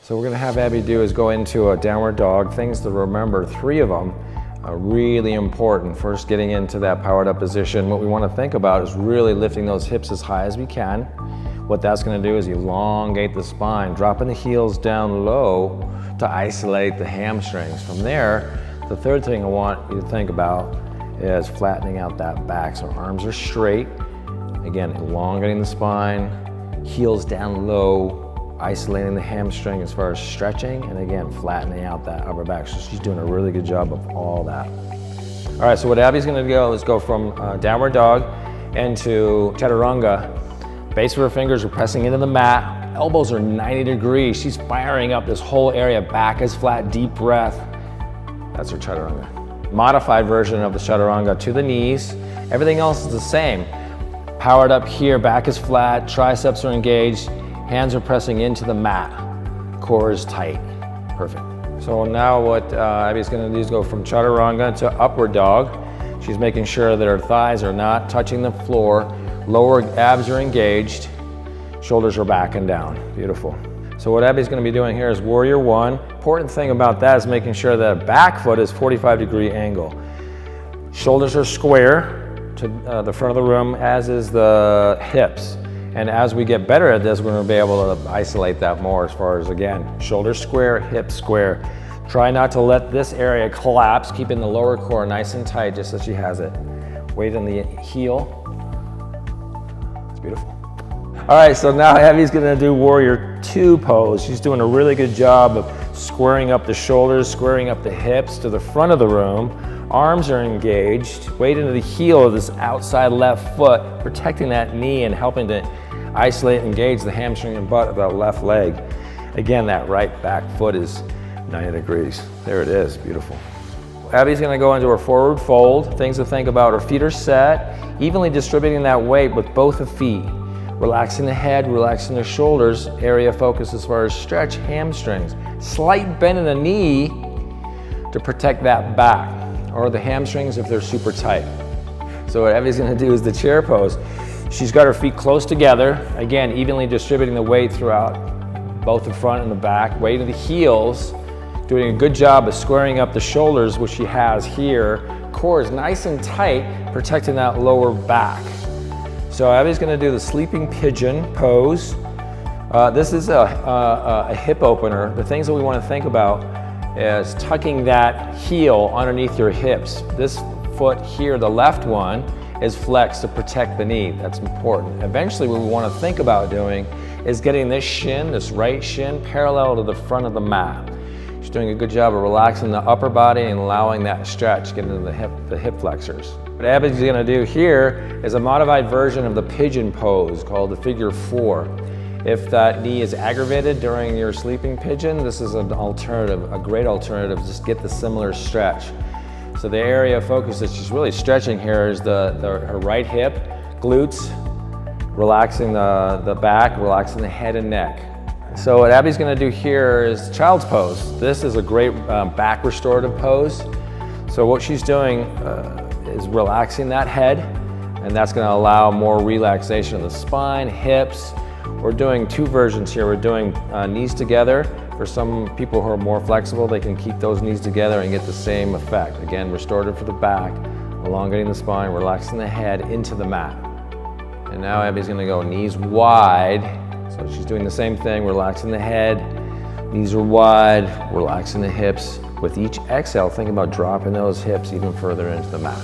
So what we're going to have Abby do is go into a downward dog. Things to remember, 3 of them are really important. First, getting into that powered up position. What we want to think about is really lifting those hips as high as we can. What that's going to do is elongate the spine, dropping the heels down low to isolate the hamstrings. From there, the third thing I want you to think about is flattening out that back. So arms are straight. Again, elongating the spine, heels down low, isolating the hamstring as far as stretching, and again, flattening out that upper back. So she's doing a really good job of all that. All right, so what Abby's gonna do is go from downward dog into Chaturanga. Base of her fingers are pressing into the mat. Elbows are 90 degrees. She's firing up this whole area. Back is flat, deep breath. That's her Chaturanga. Modified version of the Chaturanga to the knees. Everything else is the same. Powered up here, back is flat, triceps are engaged, hands are pressing into the mat, core is tight. Perfect. So now what Abby's gonna do is go from Chaturanga to upward dog. She's making sure that her thighs are not touching the floor, lower abs are engaged, shoulders are back and down. Beautiful. So what Abby's gonna be doing here is Warrior 1. Important thing about that is making sure that back foot is 45-degree angle. Shoulders are square to the front of the room, as is the hips. And as we get better at this, we're going to be able to isolate that more as far as, again, shoulders square, hips square. Try not to let this area collapse, keeping the lower core nice and tight just as she has it. Weight in the heel. It's beautiful. All right, so now Abby's going to do Warrior 2 pose. She's doing a really good job of squaring up the shoulders, squaring up the hips to the front of the room. Arms are engaged, weight into the heel of this outside left foot, protecting that knee and helping to isolate and engage the hamstring and butt of that left leg. Again, that right back foot is 90 degrees. There it is, beautiful. Abby's gonna go into her forward fold. Things to think about, her feet are set, evenly distributing that weight with both the feet. Relaxing the head, relaxing the shoulders, area of focus as far as stretch, hamstrings. Slight bend in the knee to protect that back, or the hamstrings if they're super tight. So what Abby's gonna do is the chair pose. She's got her feet close together, again, evenly distributing the weight throughout both the front and the back. Weight of the heels, doing a good job of squaring up the shoulders, which she has here. Core is nice and tight, protecting that lower back. So Abby's gonna do the sleeping pigeon pose. This is a hip opener. The things that we wanna think about is tucking that heel underneath your hips. This foot here, the left one, is flexed to protect the knee. That's important. Eventually what we want to think about doing is getting this shin, this right shin, parallel to the front of the mat. She's doing a good job of relaxing the upper body and allowing that stretch, get into the hip flexors. What Abby's gonna do here is a modified version of the pigeon pose called the figure 4. If that knee is aggravated during your sleeping pigeon, this is an alternative, a great alternative. Just get the similar stretch. So the area of focus that she's really stretching here is her right hip, glutes, relaxing the back, relaxing the head and neck. So what Abby's gonna do here is child's pose. This is a great back restorative pose. So what she's doing is relaxing that head, and that's gonna allow more relaxation of the spine, hips. We're doing 2 versions here. We're doing knees together. For some people who are more flexible, they can keep those knees together and get the same effect. Again, restorative for the back, elongating the spine, relaxing the head into the mat. And now Abby's gonna go knees wide. So she's doing the same thing, relaxing the head, knees are wide, relaxing the hips. With each exhale, think about dropping those hips even further into the mat.